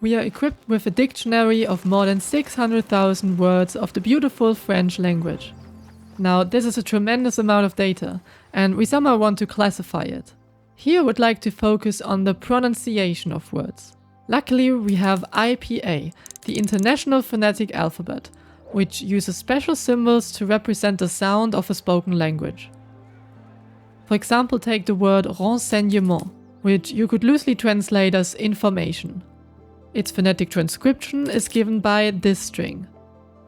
We are equipped with a dictionary of more than 600,000 words of the beautiful French language. Now, this is a tremendous amount of data, and we somehow want to classify it. Here I would like to focus on the pronunciation of words. Luckily, we have IPA, the International Phonetic Alphabet, which uses special symbols to represent the sound of a spoken language. For example, take the word renseignement, which you could loosely translate as information. Its phonetic transcription is given by this string,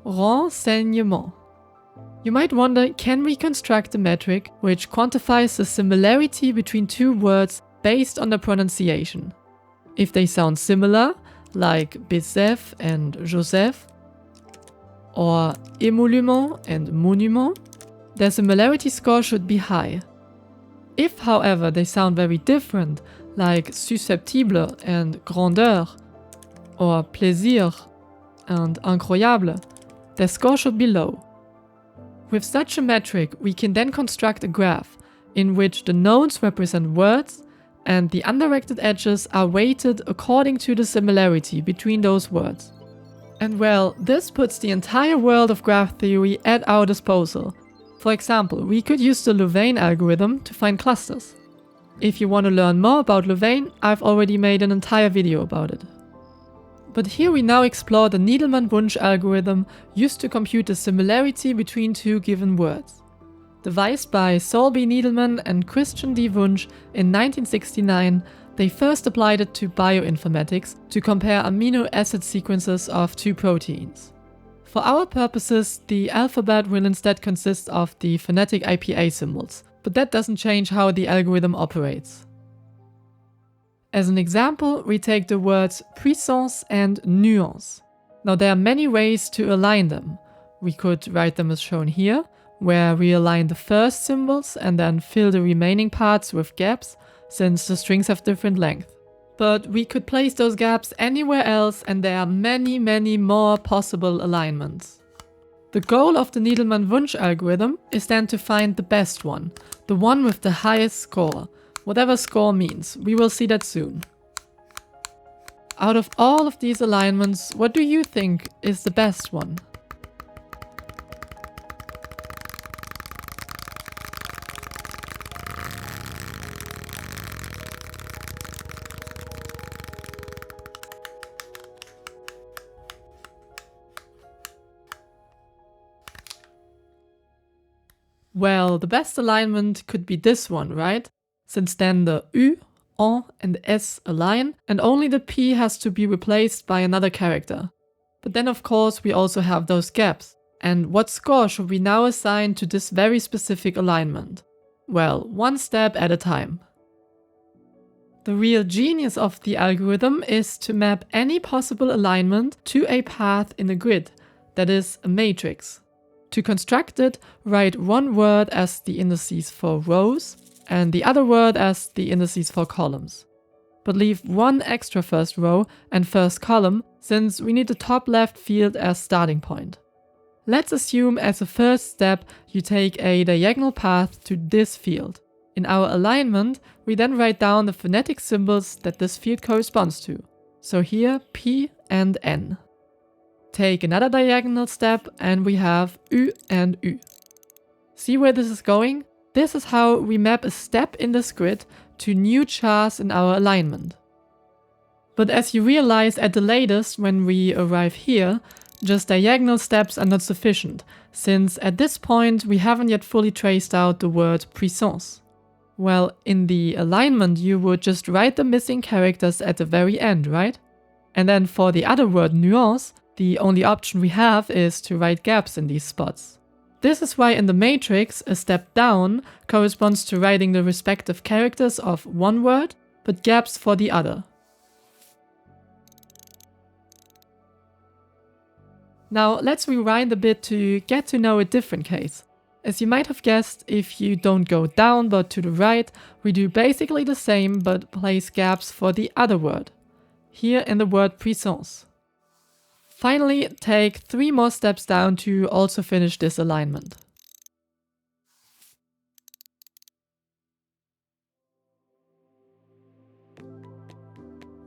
renseignement. You might wonder, can we construct a metric which quantifies the similarity between two words based on the pronunciation? If they sound similar, like Bézef and Joseph, or émolument and monument, their similarity score should be high. If, however, they sound very different, like susceptible and grandeur, or plaisir and incroyable, their score should be low. With such a metric, we can then construct a graph in which the nodes represent words and the undirected edges are weighted according to the similarity between those words. And well, this puts the entire world of graph theory at our disposal. For example, we could use the Louvain algorithm to find clusters. If you want to learn more about Louvain, I've already made an entire video about it. But here we now explore the Needleman-Wunsch algorithm used to compute the similarity between two given words. Devised by Saul B. Needleman and Christian D. Wunsch in 1969, they first applied it to bioinformatics to compare amino acid sequences of two proteins. For our purposes, the alphabet will instead consist of the phonetic IPA symbols, but that doesn't change how the algorithm operates. As an example, we take the words puissance and nuance. Now there are many ways to align them. We could write them as shown here, where we align the first symbols and then fill the remaining parts with gaps, since the strings have different length. But we could place those gaps anywhere else, and there are many more possible alignments. The goal of the Needleman-Wunsch algorithm is then to find the best one, the one with the highest score. Whatever score means, we will see that soon. Out of all of these alignments, what do you think is the best one? Well, the best alignment could be this one, right? Since then the U, En and S align, and only the P has to be replaced by another character. But then of course we also have those gaps. And what score should we now assign to this very specific alignment? Well, one step at a time. The real genius of the algorithm is to map any possible alignment to a path in a grid, that is, a matrix. To construct it, write one word as the indices for rows, and the other word as the indices for columns. But leave one extra first row and first column, since we need the top left field as starting point. Let's assume as a first step you take a diagonal path to this field. In our alignment, we then write down the phonetic symbols that this field corresponds to. So here P and N. Take another diagonal step and we have U and U. See where this is going? This is how we map a step in this grid to new chars in our alignment. But as you realize at the latest when we arrive here, just diagonal steps are not sufficient, since at this point we haven't yet fully traced out the word puissance. Well, in the alignment you would just write the missing characters at the very end, right? And then for the other word nuance, the only option we have is to write gaps in these spots. This is why in the matrix, a step down corresponds to writing the respective characters of one word, but gaps for the other. Now let's rewind a bit to get to know a different case. As you might have guessed, if you don't go down but to the right, we do basically the same but place gaps for the other word. Here in the word puissance. Finally, take 3 more steps down to also finish this alignment.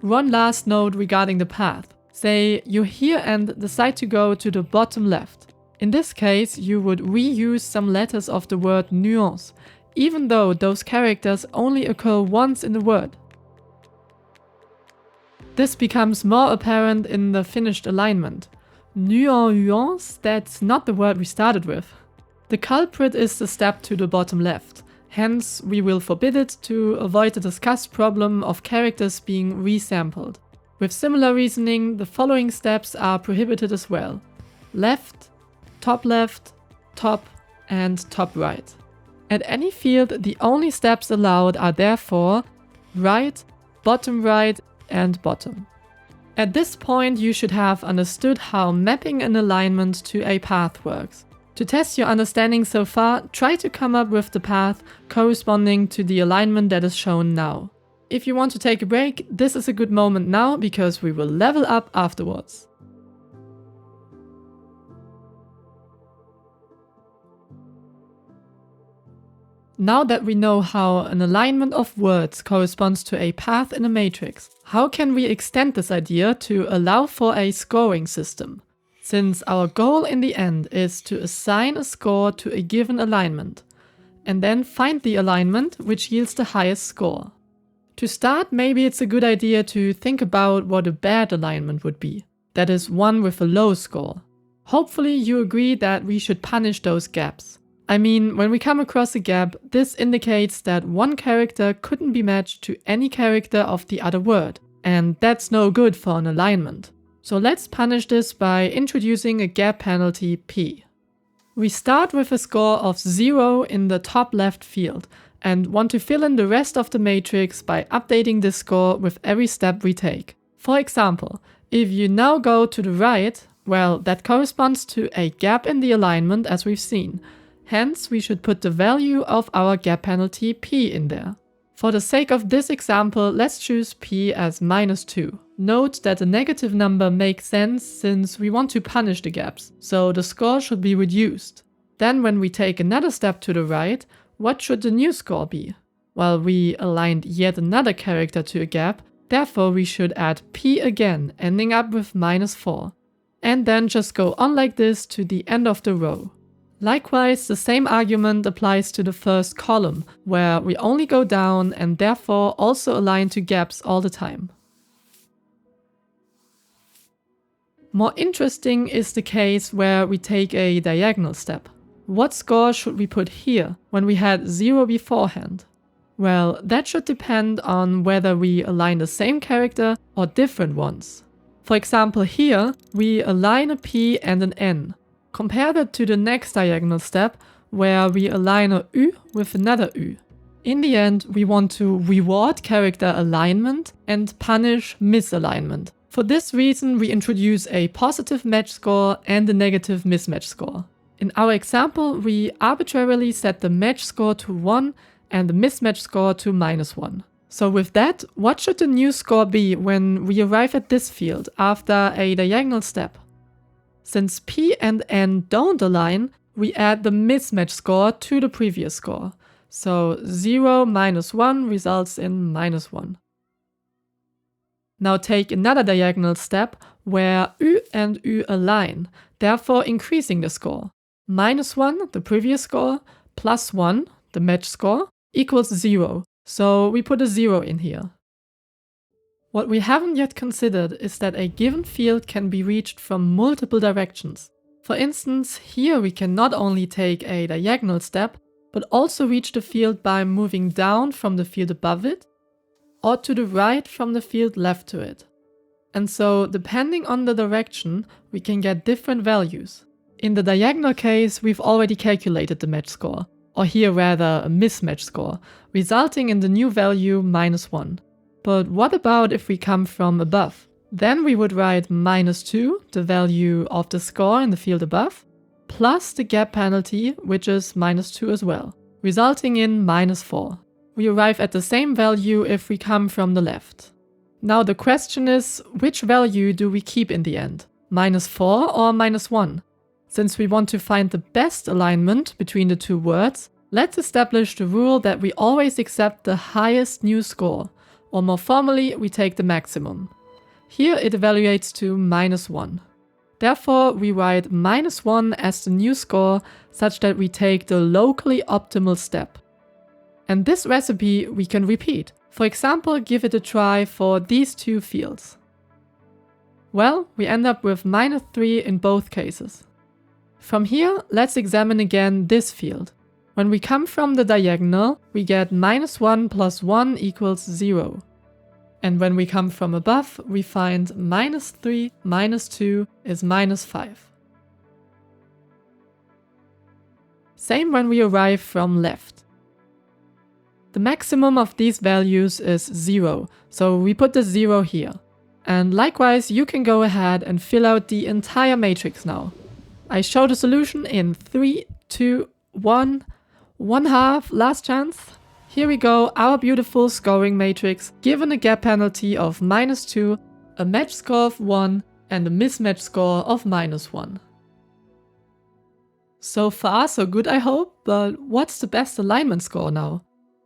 One last note regarding the path. Say you're here and decide to go to the bottom left. In this case, you would reuse some letters of the word nuance, even though those characters only occur once in the word. This becomes more apparent in the finished alignment. Nuance, that's not the word we started with. The culprit is the step to the bottom left. Hence, we will forbid it to avoid the discussed problem of characters being resampled. With similar reasoning, the following steps are prohibited as well. Left, top, and top right. At any field, the only steps allowed are therefore right, and bottom. At this point, you should have understood how mapping an alignment to a path works. To test your understanding so far, try to come up with the path corresponding to the alignment that is shown now. If you want to take a break, this is a good moment now because we will level up afterwards. Now that we know how an alignment of words corresponds to a path in a matrix, how can we extend this idea to allow for a scoring system? Since our goal in the end is to assign a score to a given alignment, and then find the alignment which yields the highest score. To start, maybe it's a good idea to think about what a bad alignment would be. That is, one with a low score. Hopefully you agree that we should punish those gaps. I mean, when we come across a gap, this indicates that one character couldn't be matched to any character of the other word, and that's no good for an alignment. So let's punish this by introducing a gap penalty P. We start with a score of 0 in the top left field, and want to fill in the rest of the matrix by updating this score with every step we take. For example, if you now go to the right, well, that corresponds to a gap in the alignment as we've seen. Hence, we should put the value of our gap penalty P in there. For the sake of this example, let's choose P as -2. Note that a negative number makes sense since we want to punish the gaps, so the score should be reduced. Then when we take another step to the right, what should the new score be? Well, we aligned yet another character to a gap, therefore we should add P again, ending up with -4. And then just go on like this to the end of the row. Likewise, the same argument applies to the first column, where we only go down and therefore also align to gaps all the time. More interesting is the case where we take a diagonal step. What score should we put here when we had 0 beforehand? Well, that should depend on whether we align the same character or different ones. For example, here we align a P and an N. Compare that to the next diagonal step where we align a U with another U. In the end, we want to reward character alignment and punish misalignment. For this reason, we introduce a positive match score and a negative mismatch score. In our example, we arbitrarily set the match score to 1 and the mismatch score to -1. So with that, what should the new score be when we arrive at this field after a diagonal step? Since P and N don't align, we add the mismatch score to the previous score. So 0 minus 1 results in -1. Now take another diagonal step where U and U align, therefore increasing the score. -1, the previous score, plus 1, the match score, equals 0. So we put a 0 in here. What we haven't yet considered is that a given field can be reached from multiple directions. For instance, here we can not only take a diagonal step, but also reach the field by moving down from the field above it, or to the right from the field left to it. And so, depending on the direction, we can get different values. In the diagonal case, we've already calculated the match score, or here rather a mismatch score, resulting in the new value -1. But what about if we come from above? Then we would write -2, the value of the score in the field above, plus the gap penalty, which is -2 as well, resulting in -4. We arrive at the same value if we come from the left. Now the question is, which value do we keep in the end? -4 or -1? Since we want to find the best alignment between the two words, let's establish the rule that we always accept the highest new score, or more formally, we take the maximum. Here it evaluates to -1. Therefore, we write -1 as the new score such that we take the locally optimal step. And this recipe we can repeat. For example, give it a try for these two fields. Well, we end up with -3 in both cases. From here, let's examine again this field. When we come from the diagonal, we get -1 plus 1 equals 0. And when we come from above, we find -3 minus 2 is -5. Same when we arrive from left. The maximum of these values is 0, so we put the 0 here. And likewise, you can go ahead and fill out the entire matrix now. I show the solution in 3, 2, 1, 1/2, last chance. Here we go, our beautiful scoring matrix, given a gap penalty of -2, a match score of 1, and a mismatch score of -1. So far, so good, I hope, but what's the best alignment score now?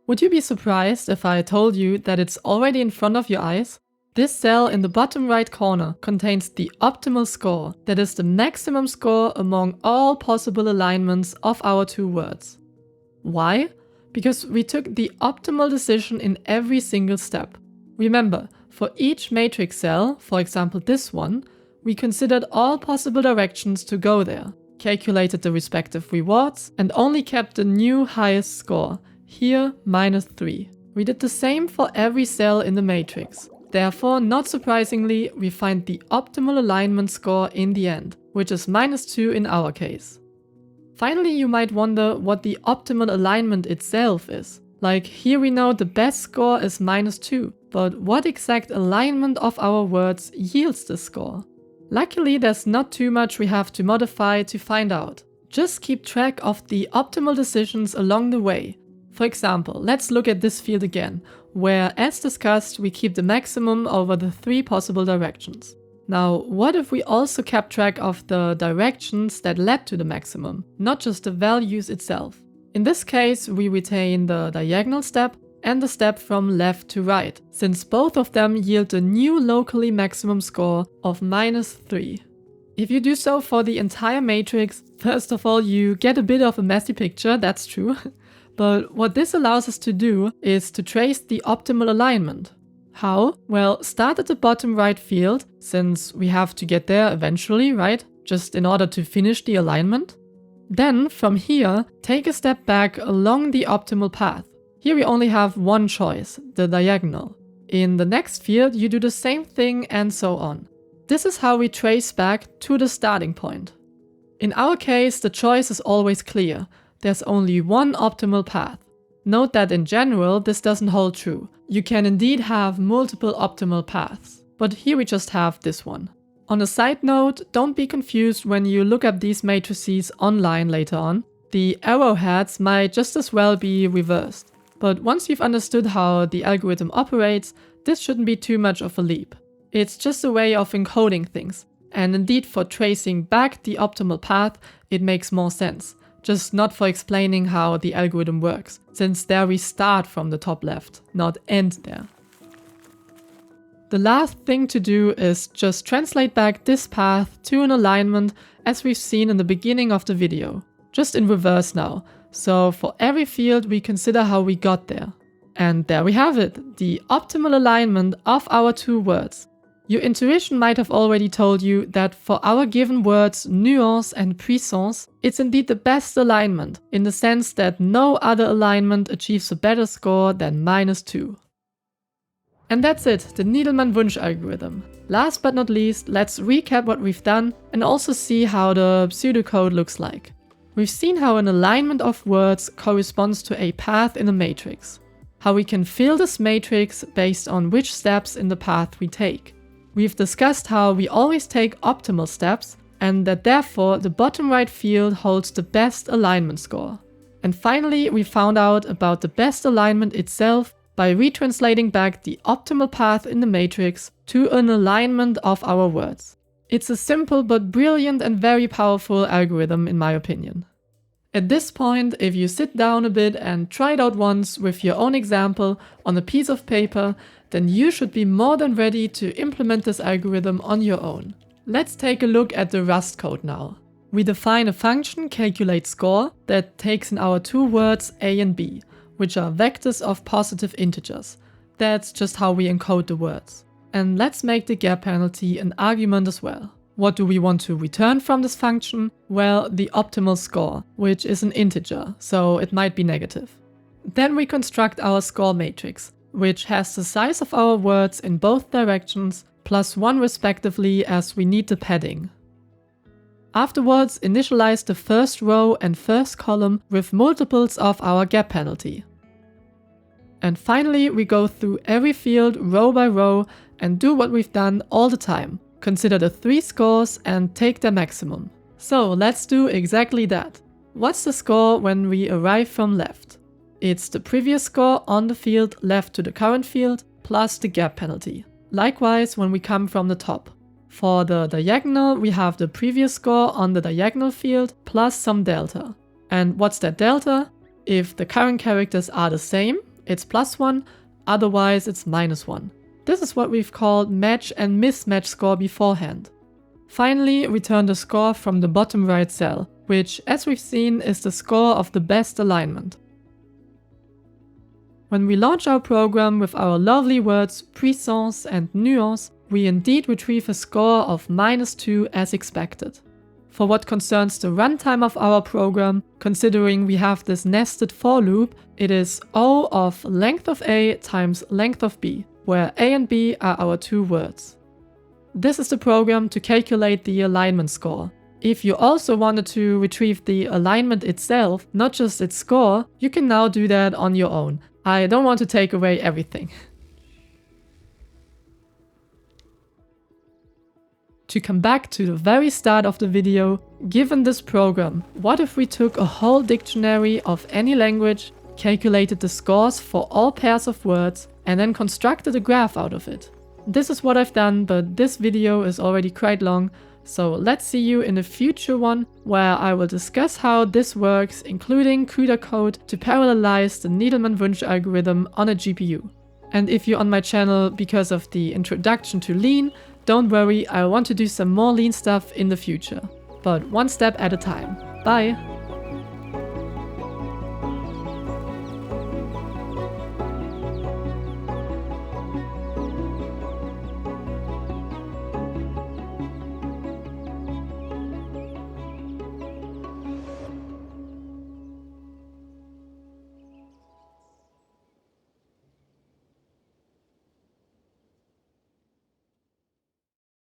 Would you be surprised if I told you that it's already in front of your eyes? This cell in the bottom right corner contains the optimal score, that is the maximum score among all possible alignments of our two words. Why? Because we took the optimal decision in every single step. Remember, for each matrix cell, for example this one, we considered all possible directions to go there, calculated the respective rewards, and only kept the new highest score, here -3. We did the same for every cell in the matrix. Therefore, not surprisingly, we find the optimal alignment score in the end, which is -2 in our case. Finally, you might wonder what the optimal alignment itself is. Like, here we know the best score is -2, but what exact alignment of our words yields this score? Luckily, there's not too much we have to modify to find out. Just keep track of the optimal decisions along the way. For example, let's look at this field again, where, as discussed, we keep the maximum over the 3 possible directions. Now, what if we also kept track of the directions that led to the maximum, not just the values itself? In this case, we retain the diagonal step and the step from left to right, since both of them yield a new locally maximum score of -3. If you do so for the entire matrix, first of all, you get a bit of a messy picture, that's true. But what this allows us to do is to trace the optimal alignment. How? Well, start at the bottom right field, since we have to get there eventually, right? Just in order to finish the alignment. Then, from here, take a step back along the optimal path. Here we only have one choice, the diagonal. In the next field, you do the same thing and so on. This is how we trace back to the starting point. In our case, the choice is always clear. There's only one optimal path. Note that in general, this doesn't hold true. You can indeed have multiple optimal paths, but here we just have this one. On a side note, don't be confused when you look up these matrices online later on. The arrowheads might just as well be reversed. But once you've understood how the algorithm operates, this shouldn't be too much of a leap. It's just a way of encoding things. And indeed, for tracing back the optimal path, it makes more sense. Just not for explaining how the algorithm works, since there we start from the top left, not end there. The last thing to do is just translate back this path to an alignment as we've seen in the beginning of the video, just in reverse now. So for every field we consider how we got there. And there we have it, the optimal alignment of our two words. Your intuition might have already told you that for our given words nuance and puissance, it's indeed the best alignment, in the sense that no other alignment achieves a better score than -2. And that's it, the Needleman-Wunsch algorithm. Last but not least, let's recap what we've done and also see how the pseudocode looks like. We've seen how an alignment of words corresponds to a path in a matrix, how we can fill this matrix based on which steps in the path we take. We've discussed how we always take optimal steps and that therefore the bottom right field holds the best alignment score. And finally, we found out about the best alignment itself by retranslating back the optimal path in the matrix to an alignment of our words. It's a simple but brilliant and very powerful algorithm in my opinion. At this point, if you sit down a bit and try it out once with your own example on a piece of paper, then you should be more than ready to implement this algorithm on your own. Let's take a look at the Rust code now. We define a function calculateScore that takes in our two words a and b, which are vectors of positive integers. That's just how we encode the words. And let's make the gap penalty an argument as well. What do we want to return from this function? Well, the optimal score, which is an integer, so it might be negative. Then we construct our score matrix, which has the size of our words in both directions, +1 respectively, as we need the padding. Afterwards, initialize the first row and first column with multiples of our gap penalty. And finally, we go through every field row by row and do what we've done all the time. Consider the 3 scores and take their maximum. So let's do exactly that. What's the score when we arrive from left? It's the previous score on the field left to the current field plus the gap penalty. Likewise when we come from the top. For the diagonal, we have the previous score on the diagonal field plus some delta. And what's that delta? If the current characters are the same, it's +1, otherwise it's -1. This is what we've called match and mismatch score beforehand. Finally, return the score from the bottom right cell, which, as we've seen, is the score of the best alignment. When we launch our program with our lovely words puissance and nuance, we indeed retrieve a score of -2 as expected. For what concerns the runtime of our program, considering we have this nested for loop, it is O of length of A times length of B, where A and B are our two words. This is the program to calculate the alignment score. If you also wanted to retrieve the alignment itself, not just its score, you can now do that on your own. I don't want to take away everything. To come back to the very start of the video, given this program, what if we took a whole dictionary of any language, calculated the scores for all pairs of words, and then constructed a graph out of it? This is what I've done, but this video is already quite long, so let's see you in a future one where I will discuss how this works, including CUDA code to parallelize the Needleman-Wunsch algorithm on a GPU. And if you're on my channel because of the introduction to Lean, don't worry, I want to do some more Lean stuff in the future. But one step at a time. Bye!